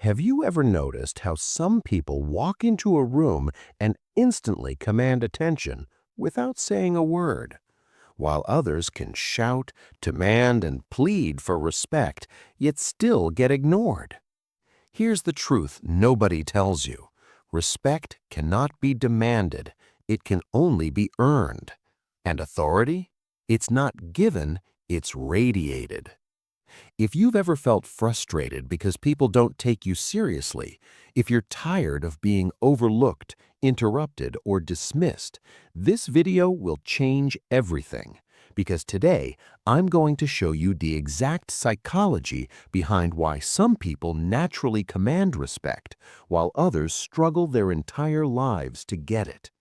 Have you ever noticed how some people walk into a room and instantly command attention without saying a word, while others can shout, demand, and plead for respect, yet still get ignored? Here's the truth nobody tells you. Respect cannot be demanded, it can only be earned. And authority? It's not given, it's radiated. If you've ever felt frustrated because people don't take you seriously, if you're tired of being overlooked, interrupted, or dismissed, this video will change everything. Because today, I'm going to show you the exact psychology behind why some people naturally command respect, while others struggle their entire lives to get it.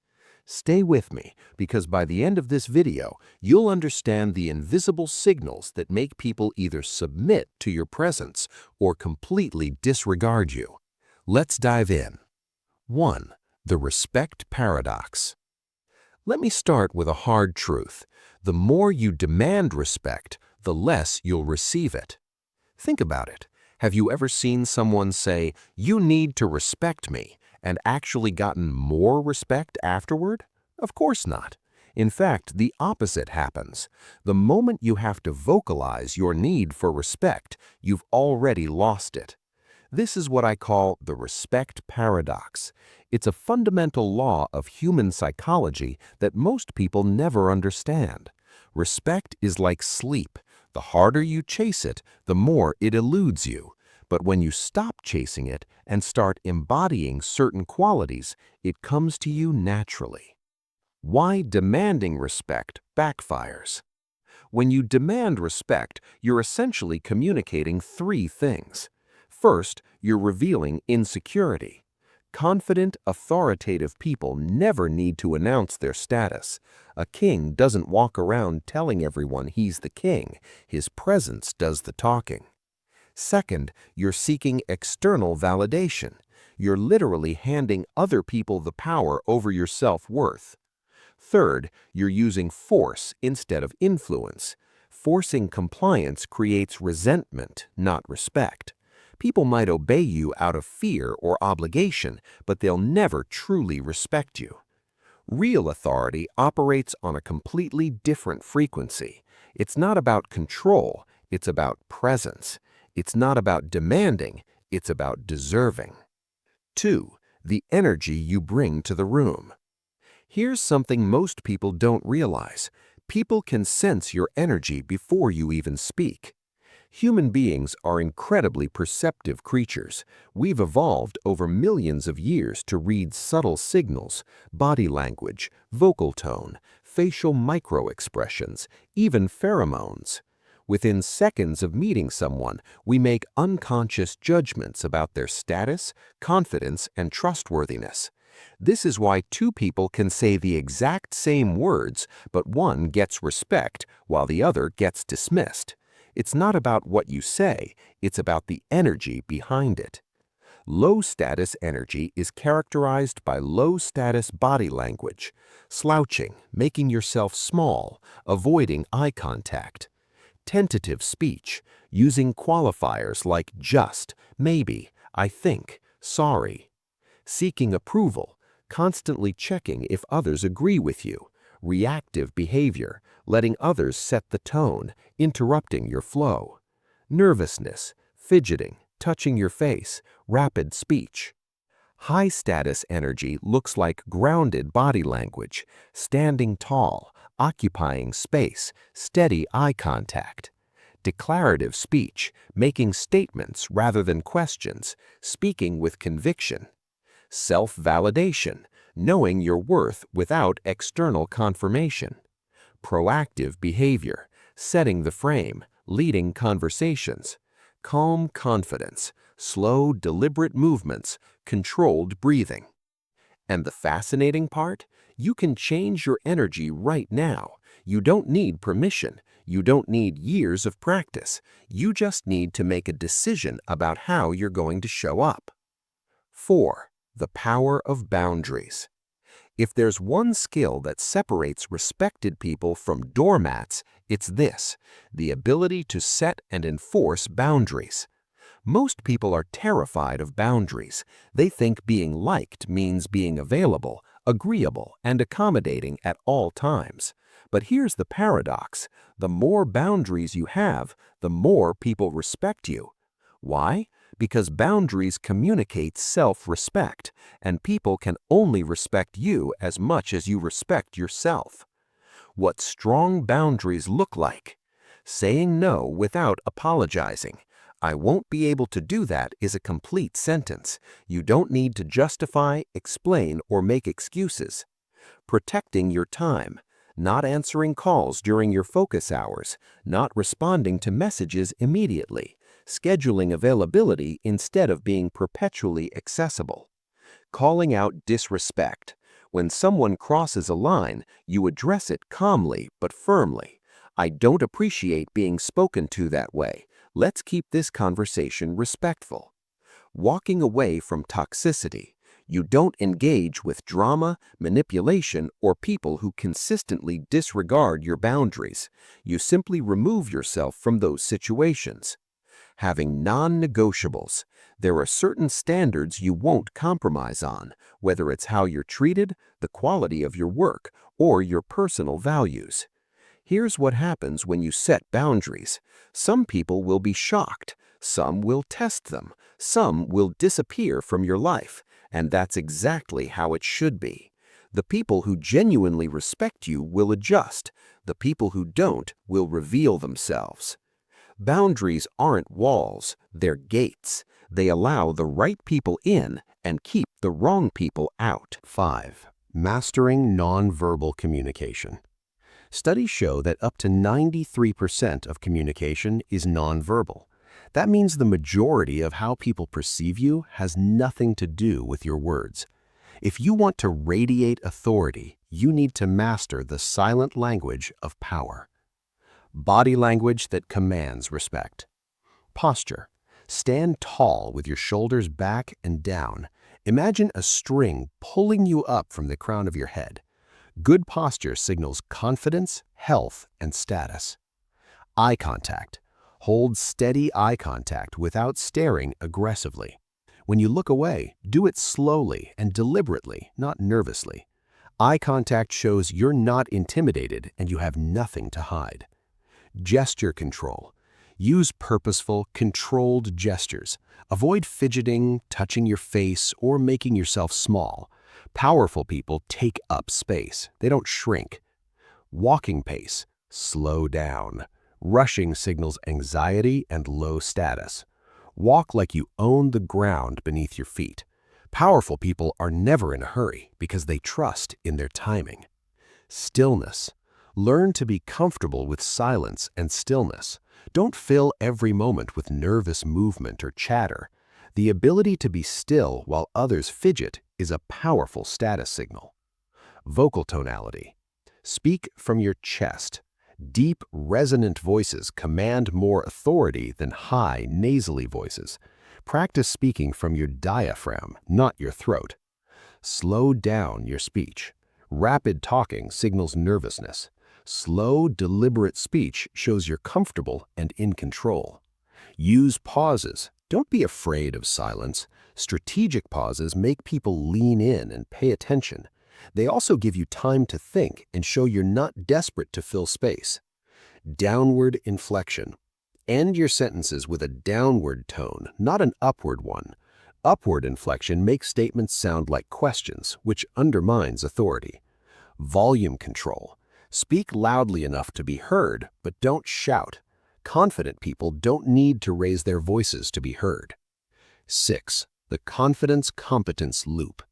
Stay with me, because by the end of this video, you'll understand the invisible signals that make people either submit to your presence or completely disregard you. Let's dive in. 1. The respect paradox. Let me start with a hard truth. The more you demand respect, the less you'll receive it. Think about it. Have you ever seen someone say, "You need to respect me," and actually gotten more respect afterward? Of course not. In fact, the opposite happens. The moment you have to vocalize your need for respect, you've already lost it. This is what I call the respect paradox. It's a fundamental law of human psychology that most people never understand. Respect is like sleep. The harder you chase it, the more it eludes you. But when you stop chasing it and start embodying certain qualities, it comes to you naturally. Why demanding respect backfires? When you demand respect, you're essentially communicating three things. First, you're revealing insecurity. Confident, authoritative people never need to announce their status. A king doesn't walk around telling everyone he's the king. His presence does the talking. Second, you're seeking external validation. You're literally handing other people the power over your self-worth. Third, you're using force instead of influence. Forcing compliance creates resentment, not respect. People might obey you out of fear or obligation, but they'll never truly respect you. Real authority operates on a completely different frequency. It's not about control, it's about presence. It's not about demanding, it's about deserving. 2. The energy you bring to the room. Here's something most people don't realize. People can sense your energy before you even speak. Human beings are incredibly perceptive creatures. We've evolved over millions of years to read subtle signals, body language, vocal tone, facial micro-expressions, even pheromones. Within seconds of meeting someone, we make unconscious judgments about their status, confidence, and trustworthiness. This is why two people can say the exact same words, but one gets respect while the other gets dismissed. It's not about what you say, it's about the energy behind it. Low-status energy is characterized by low-status body language, slouching, making yourself small, avoiding eye contact. Tentative speech, using qualifiers like just, maybe, I think, sorry. Seeking approval, constantly checking if others agree with you. Reactive behavior, letting others set the tone, interrupting your flow. Nervousness, fidgeting, touching your face, rapid speech. High-status energy looks like grounded body language, standing tall, occupying space, steady eye contact. Declarative speech, making statements rather than questions, speaking with conviction. Self-validation, knowing your worth without external confirmation. Proactive behavior, setting the frame, leading conversations. Calm confidence, slow, deliberate movements, controlled breathing. And the fascinating part? You can change your energy right now. You don't need permission. You don't need years of practice. You just need to make a decision about how you're going to show up. 4. The power of boundaries. If there's one skill that separates respected people from doormats, it's this: the ability to set and enforce boundaries. Most people are terrified of boundaries. They think being liked means being available, agreeable, and accommodating at all times. But here's the paradox. The more boundaries you have, the more people respect you. Why? Because boundaries communicate self-respect, and people can only respect you as much as you respect yourself. What strong boundaries look like. Saying no without apologizing. I won't be able to do that is a complete sentence. You don't need to justify, explain, or make excuses. Protecting your time. Not answering calls during your focus hours. Not responding to messages immediately. Scheduling availability instead of being perpetually accessible. Calling out disrespect. When someone crosses a line, you address it calmly but firmly. I don't appreciate being spoken to that way. Let's keep this conversation respectful. Walking away from toxicity. You don't engage with drama, manipulation, or people who consistently disregard your boundaries. You simply remove yourself from those situations. Having non-negotiables. There are certain standards you won't compromise on, whether it's how you're treated, the quality of your work, or your personal values. Here's what happens when you set boundaries. Some people will be shocked, some will test them, some will disappear from your life, and that's exactly how it should be. The people who genuinely respect you will adjust. The people who don't will reveal themselves. Boundaries aren't walls, they're gates. They allow the right people in and keep the wrong people out. 5. Mastering nonverbal communication. Studies show that up to 93% of communication is nonverbal. That means the majority of how people perceive you has nothing to do with your words. If you want to radiate authority, you need to master the silent language of power. Body language that commands respect. Posture. Stand tall with your shoulders back and down. Imagine a string pulling you up from the crown of your head. Good posture signals confidence, health, and status. Eye contact. Hold steady eye contact without staring aggressively. When you look away, do it slowly and deliberately, not nervously. Eye contact shows you're not intimidated and you have nothing to hide. Gesture control. Use purposeful, controlled gestures. Avoid fidgeting, touching your face, or making yourself small. Powerful people take up space. They don't shrink. Walking pace. Slow down. Rushing signals anxiety and low status. Walk like you own the ground beneath your feet. Powerful people are never in a hurry because they trust in their timing. Stillness. Learn to be comfortable with silence and stillness. Don't fill every moment with nervous movement or chatter. The ability to be still while others fidget is a powerful status signal. Vocal tonality. Speak from your chest. Deep, resonant voices command more authority than high, nasally voices. Practice speaking from your diaphragm, not your throat. Slow down your speech. Rapid talking signals nervousness. Slow, deliberate speech shows you're comfortable and in control. Use pauses. Don't be afraid of silence. Strategic pauses make people lean in and pay attention. They also give you time to think and show you're not desperate to fill space. Downward inflection. End your sentences with a downward tone, not an upward one. Upward inflection makes statements sound like questions, which undermines authority. Volume control. Speak loudly enough to be heard, but don't shout. Confident people don't need to raise their voices to be heard. 6. The confidence-competence loop.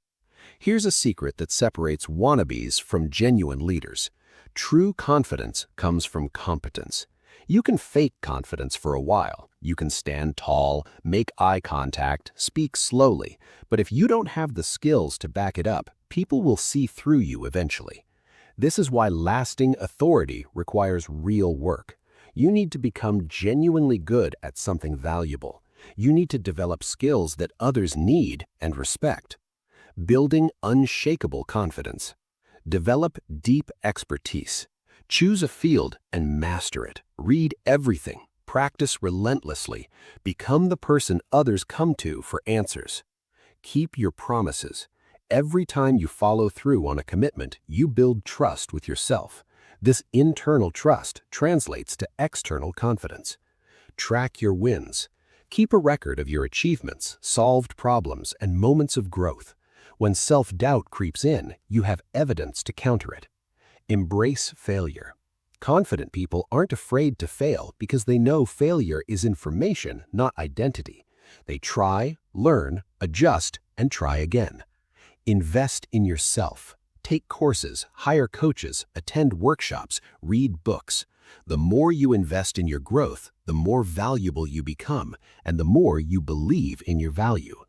Here's a secret that separates wannabes from genuine leaders. True confidence comes from competence. You can fake confidence for a while. You can stand tall, make eye contact, speak slowly. But if you don't have the skills to back it up, people will see through you eventually. This is why lasting authority requires real work. You need to become genuinely good at something valuable. You need to develop skills that others need and respect. Building unshakable confidence. Develop deep expertise. Choose a field and master it. Read everything. Practice relentlessly. Become the person others come to for answers. Keep your promises. Every time you follow through on a commitment, you build trust with yourself. This internal trust translates to external confidence. Track your wins. Keep a record of your achievements, solved problems, and moments of growth. When self-doubt creeps in, you have evidence to counter it. Embrace failure. Confident people aren't afraid to fail because they know failure is information, not identity. They try, learn, adjust, and try again. Invest in yourself. Take courses, hire coaches, attend workshops, read books. The more you invest in your growth, the more valuable you become, and the more you believe in your value.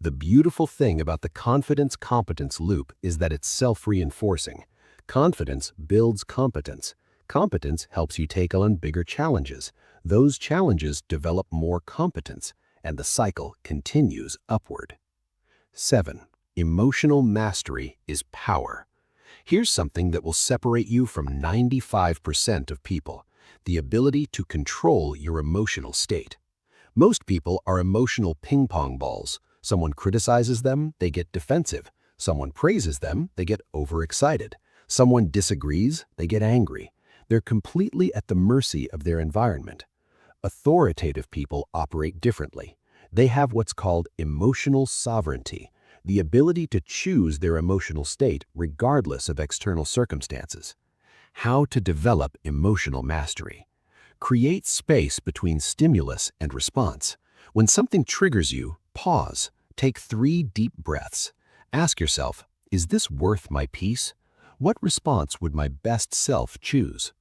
The beautiful thing about the confidence-competence loop is that it's self-reinforcing. Confidence builds competence. Competence helps you take on bigger challenges. Those challenges develop more competence, and the cycle continues upward. 7. Emotional mastery is power. Here's something that will separate you from 95% of people: the ability to control your emotional state. Most people are emotional ping-pong balls. Someone criticizes them, they get defensive. Someone praises them, they get overexcited. Someone disagrees, they get angry. They're completely at the mercy of their environment. Authoritative people operate differently. They have what's called emotional sovereignty, the ability to choose their emotional state regardless of external circumstances. How to develop emotional mastery. Create space between stimulus and response. When something triggers you, pause. Take 3 deep breaths. Ask yourself, is this worth my peace? What response would my best self choose?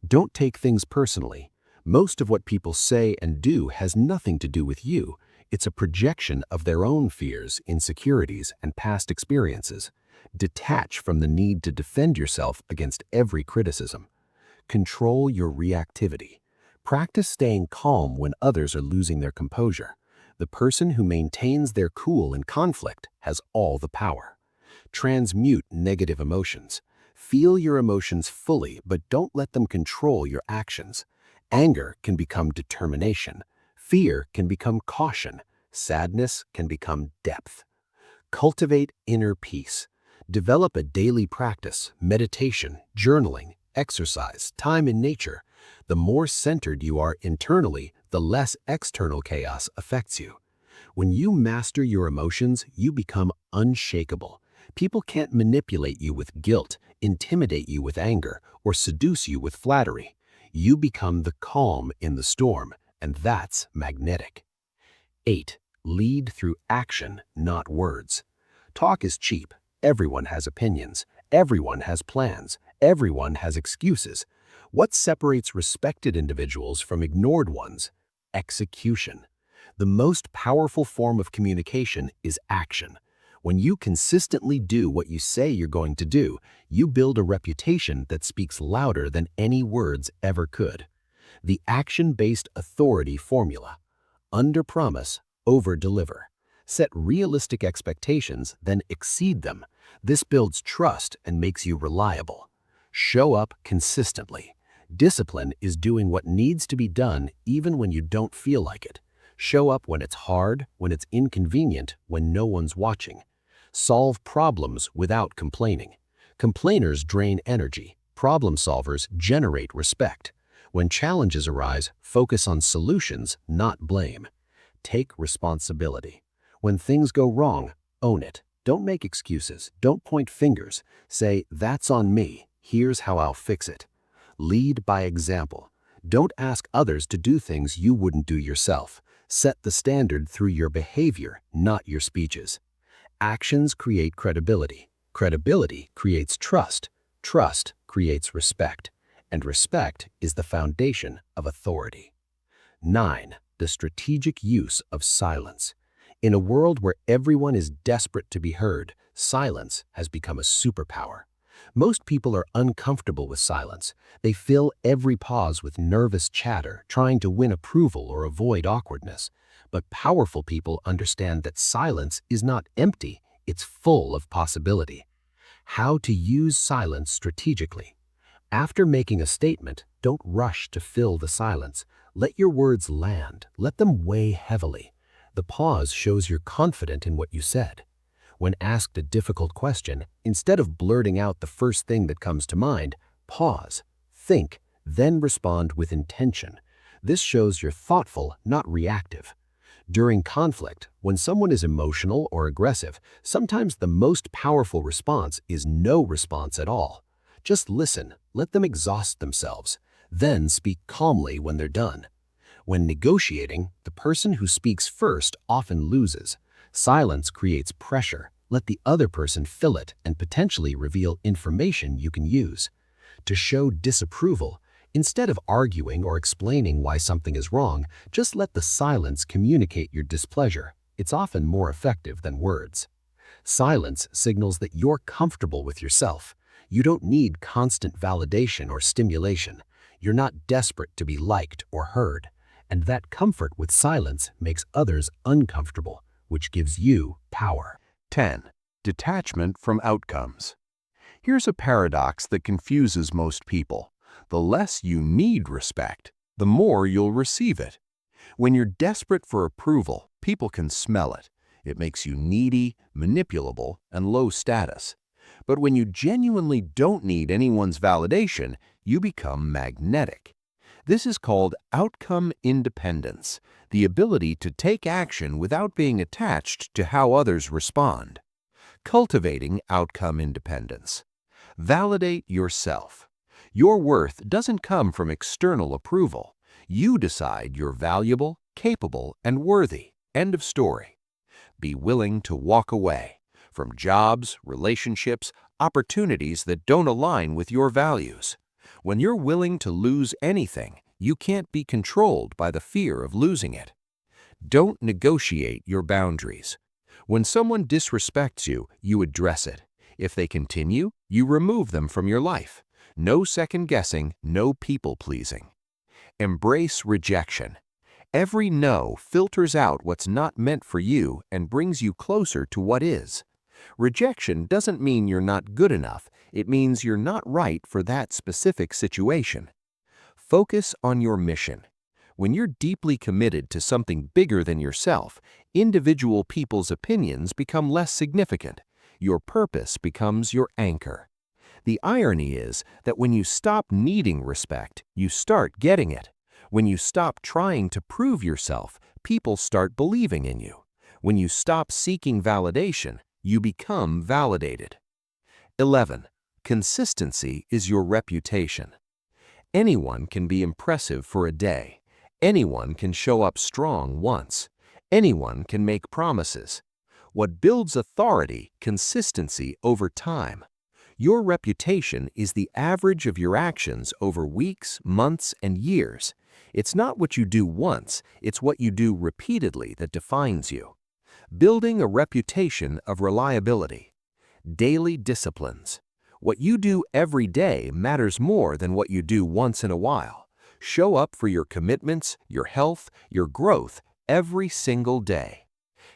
Don't take things personally. Most of what people say and do has nothing to do with you. It's a projection of their own fears, insecurities, and past experiences. Detach from the need to defend yourself against every criticism. Control your reactivity. Practice staying calm when others are losing their composure. The person who maintains their cool in conflict has all the power. Transmute negative emotions. Feel your emotions fully, but don't let them control your actions. Anger can become determination. Fear can become caution. Sadness can become depth. Cultivate inner peace. Develop a daily practice, meditation, journaling, exercise, time in nature. The more centered you are internally, the less external chaos affects you. When you master your emotions, you become unshakable. People can't manipulate you with guilt, intimidate you with anger, or seduce you with flattery. You become the calm in the storm, and that's magnetic. 8. Lead through action, not words. Talk is cheap. Everyone has opinions. Everyone has plans. Everyone has excuses. What separates respected individuals from ignored ones? Execution. The most powerful form of communication is action. When you consistently do what you say you're going to do, you build a reputation that speaks louder than any words ever could. The action-based authority formula. Under-promise, over-deliver. Set realistic expectations, then exceed them. This builds trust and makes you reliable. Show up consistently. Discipline is doing what needs to be done even when you don't feel like it. Show up when it's hard, when it's inconvenient, when no one's watching. Solve problems without complaining. Complainers drain energy. Problem solvers generate respect. When challenges arise, focus on solutions, not blame. Take responsibility. When things go wrong, own it. Don't make excuses. Don't point fingers. Say, that's on me. Here's how I'll fix it. Lead by example. Don't ask others to do things you wouldn't do yourself. Set the standard through your behavior, not your speeches. Actions create credibility. Credibility creates trust. Trust creates respect. And respect is the foundation of authority. 9. The strategic use of silence. In a world where everyone is desperate to be heard, silence has become a superpower. Most people are uncomfortable with silence. They fill every pause with nervous chatter, trying to win approval or avoid awkwardness. But powerful people understand that silence is not empty, it's full of possibility. How to use silence strategically. After making a statement, don't rush to fill the silence. Let your words land. Let them weigh heavily. The pause shows you're confident in what you said. When asked a difficult question, instead of blurting out the first thing that comes to mind, pause, think, then respond with intention. This shows you're thoughtful, not reactive. During conflict, when someone is emotional or aggressive, sometimes the most powerful response is no response at all. Just listen, let them exhaust themselves, then speak calmly when they're done. When negotiating, the person who speaks first often loses. Silence creates pressure. Let the other person fill it and potentially reveal information you can use. To show disapproval, instead of arguing or explaining why something is wrong, just let the silence communicate your displeasure. It's often more effective than words. Silence signals that you're comfortable with yourself. You don't need constant validation or stimulation. You're not desperate to be liked or heard. And that comfort with silence makes others uncomfortable, which gives you power. 10. Detachment from outcomes. Here's a paradox that confuses most people. The less you need respect, the more you'll receive it. When you're desperate for approval, people can smell it. It makes you needy, manipulable, and low status. But when you genuinely don't need anyone's validation, you become magnetic. This is called outcome independence, the ability to take action without being attached to how others respond. Cultivating outcome independence. Validate yourself. Your worth doesn't come from external approval. You decide you're valuable, capable, and worthy. End of story. Be willing to walk away from jobs, relationships, opportunities that don't align with your values. When you're willing to lose anything, you can't be controlled by the fear of losing it. Don't negotiate your boundaries. When someone disrespects you, you address it. If they continue, you remove them from your life. No second guessing, no people pleasing. Embrace rejection. Every no filters out what's not meant for you and brings you closer to what is. Rejection doesn't mean you're not good enough. It means you're not right for that specific situation. Focus on your mission. When you're deeply committed to something bigger than yourself, individual people's opinions become less significant. Your purpose becomes your anchor. The irony is that when you stop needing respect, you start getting it. When you stop trying to prove yourself, people start believing in you. When you stop seeking validation, you become validated. 11. Consistency is your reputation. Anyone can be impressive for a day. Anyone can show up strong once. Anyone can make promises. What builds authority, consistency over time. Your reputation is the average of your actions over weeks, months, and years. It's not what you do once, it's what you do repeatedly that defines you. Building a reputation of reliability. Daily disciplines. What you do every day matters more than what you do once in a while. Show up for your commitments, your health, your growth every single day.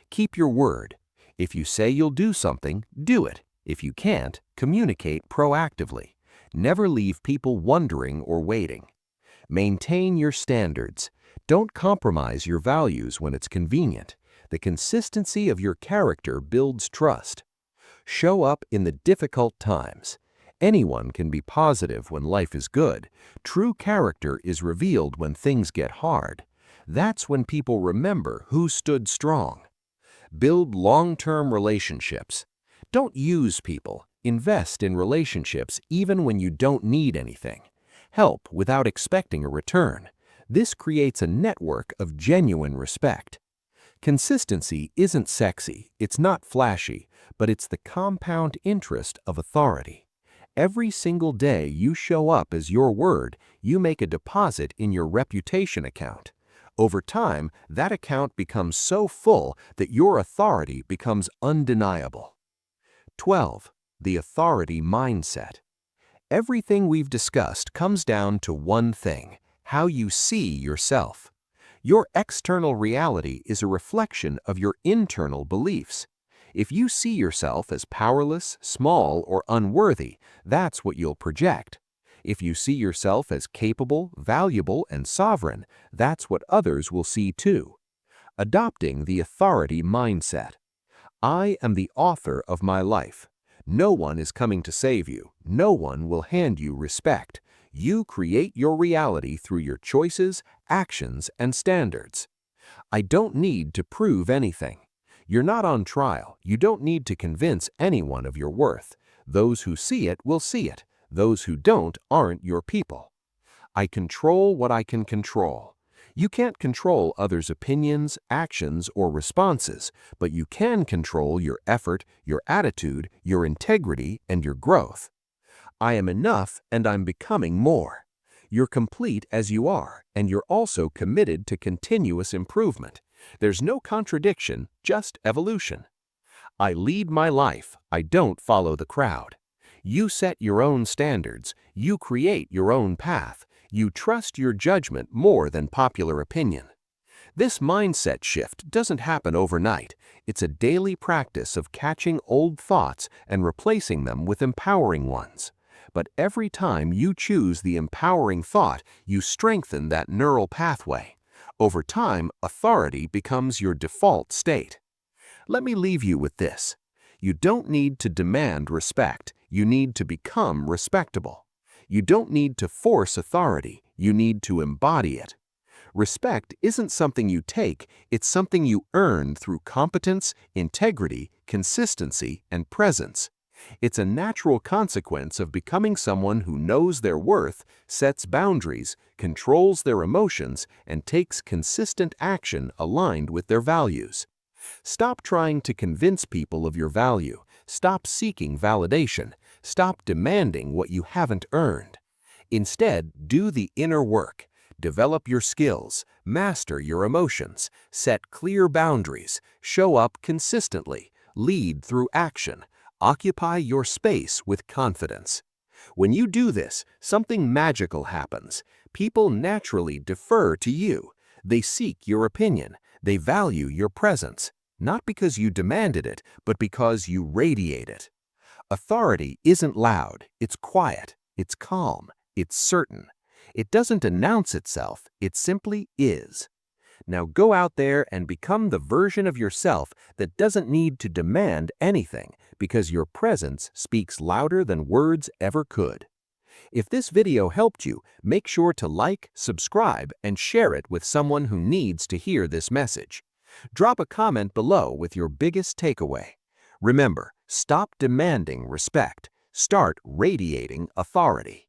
Keep your word. If you say you'll do something, do it. If you can't, communicate proactively. Never leave people wondering or waiting. Maintain your standards. Don't compromise your values when it's convenient. The consistency of your character builds trust. Show up in the difficult times. Anyone can be positive when life is good. True character is revealed when things get hard. That's when people remember who stood strong. Build long-term relationships. Don't use people. Invest in relationships even when you don't need anything. Help without expecting a return. This creates a network of genuine respect. Consistency isn't sexy, it's not flashy, but it's the compound interest of authority. Every single day you show up as your word, you make a deposit in your reputation account. Over time, that account becomes so full that your authority becomes undeniable. 12. The authority mindset. Everything we've discussed comes down to one thing: how you see yourself. Your external reality is a reflection of your internal beliefs. If you see yourself as powerless, small, or unworthy, that's what you'll project. If you see yourself as capable, valuable, and sovereign, that's what others will see too. Adopting the authority mindset. I am the author of my life. No one is coming to save you. No one will hand you respect. You create your reality through your choices, actions, and standards. I don't need to prove anything. You're not on trial. You don't need to convince anyone of your worth. Those who see it will see it. Those who don't aren't your people. I control what I can control. You can't control others' opinions, actions, or responses, but you can control your effort, your attitude, your integrity, and your growth. I am enough and I'm becoming more. You're complete as you are, and you're also committed to continuous improvement. There's no contradiction, just evolution. I lead my life, I don't follow the crowd. You set your own standards, you create your own path, you trust your judgment more than popular opinion. This mindset shift doesn't happen overnight. It's a daily practice of catching old thoughts and replacing them with empowering ones. But every time you choose the empowering thought, you strengthen that neural pathway. Over time, authority becomes your default state. Let me leave you with this. You don't need to demand respect. You need to become respectable. You don't need to force authority. You need to embody it. Respect isn't something you take, it's something you earn through competence, integrity, consistency, and presence. It's a natural consequence of becoming someone who knows their worth, sets boundaries, controls their emotions, and takes consistent action aligned with their values. Stop trying to convince people of your value. Stop seeking validation. Stop demanding what you haven't earned. Instead, do the inner work. Develop your skills, master your emotions, set clear boundaries, show up consistently, lead through action, occupy your space with confidence. When you do this, something magical happens. People naturally defer to you. They seek your opinion. They value your presence, not because you demanded it, but because you radiate it. Authority isn't loud, it's quiet, it's calm, it's certain. It doesn't announce itself, it simply is. Now go out there and become the version of yourself that doesn't need to demand anything, because your presence speaks louder than words ever could. If this video helped you, make sure to like, subscribe, and share it with someone who needs to hear this message. Drop a comment below with your biggest takeaway. Remember, stop demanding respect. Start radiating authority.